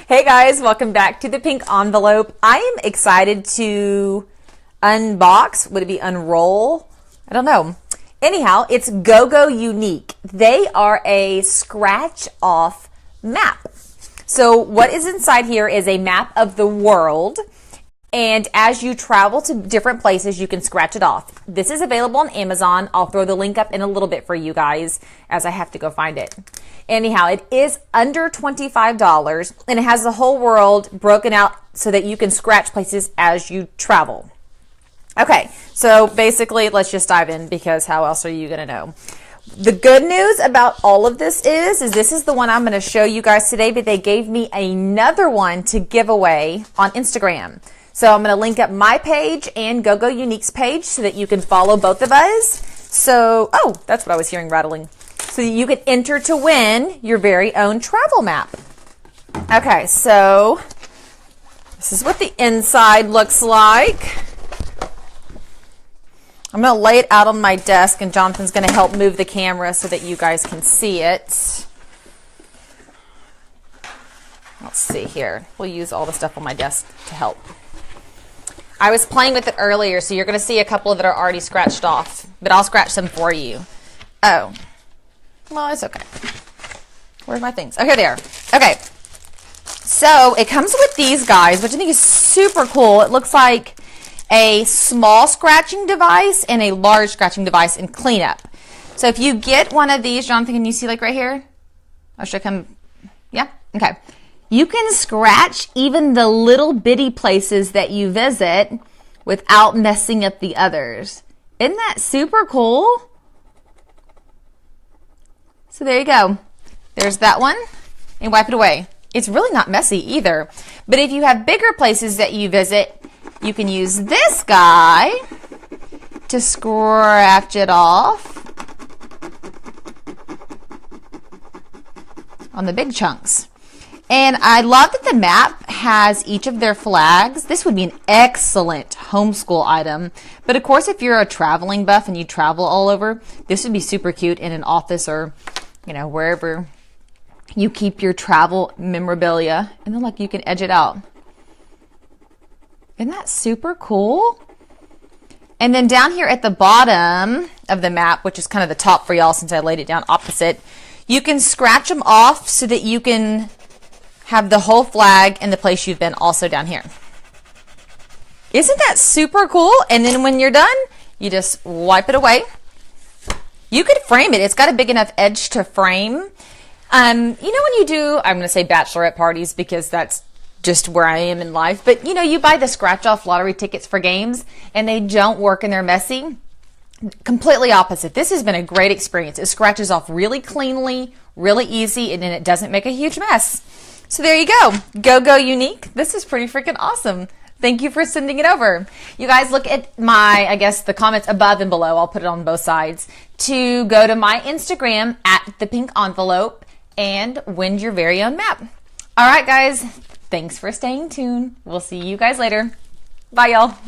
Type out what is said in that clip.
Hey guys, welcome back to the Pink Envelope. I am excited to unbox, would it be unroll? I don't know. Anyhow, it's GoGo Unique. They are a scratch off map. So what is inside here is a map of the world. And as you travel to different places, you can scratch it off. This is available on Amazon. I'll throw the link up in a little bit for you guys as I have to go find it. Anyhow, it is under $25 and it has the whole world broken out so that you can scratch places as you travel. Okay, so basically let's just dive in because how else are you gonna know? The good news about all of this is this is the one I'm gonna show you guys today, but they gave me another one to give away on Instagram. So I'm going to link up my page and GoGo Unique's page so that you can follow both of us. So, oh, that's what I was hearing rattling. So you can enter to win your very own travel map. Okay, so this is what the inside looks like. I'm going to lay it out on my desk and Jonathan's going to help move the camera so that you guys can see it. Let's see here. We'll use all the stuff on my desk to help. I was playing with it earlier, so you're going to see a couple that are already scratched off, but I'll scratch them for you. Oh, well, it's okay. Where's my things? Oh, here they are. Okay, so it comes with these guys, which I think is super cool. It looks like a small scratching device and a large scratching device in cleanup. So if you get one of these, Jonathan, can you see like right here? Or should I come? Yeah, okay. You can scratch even the little bitty places that you visit without messing up the others. Isn't that super cool? So there you go. There's that one. And wipe it away. It's really not messy either. But if you have bigger places that you visit, you can use this guy to scratch it off on the big chunks. And I love that the map has each of their flags. This would be an excellent homeschool item. But of course, if you're a traveling buff and you travel all over, this would be super cute in an office or, you know, wherever you keep your travel memorabilia. And then like you can edge it out. Isn't that super cool? And then down here at the bottom of the map, which is kind of the top for y'all since I laid it down opposite, you can scratch them off so that you can have the whole flag and the place you've been also down here. Isn't that super cool? And then when you're done, you just wipe it away. You could frame it. It's got a big enough edge to frame. You know when you do, I'm going to say bachelorette parties because that's just where I am in life. But you know, you buy the scratch off lottery tickets for games and they don't work and they're messy. Completely opposite. This has been a great experience. It scratches off really cleanly, really easy, and then it doesn't make a huge mess. So there you go. GoGo Unique. This is pretty freaking awesome. Thank you for sending it over. You guys look at my, I guess, the comments above and below. I'll put it on both sides to go to my Instagram at the Pink Envelope and win your very own map. All right, guys. Thanks for staying tuned. We'll see you guys later. Bye, y'all.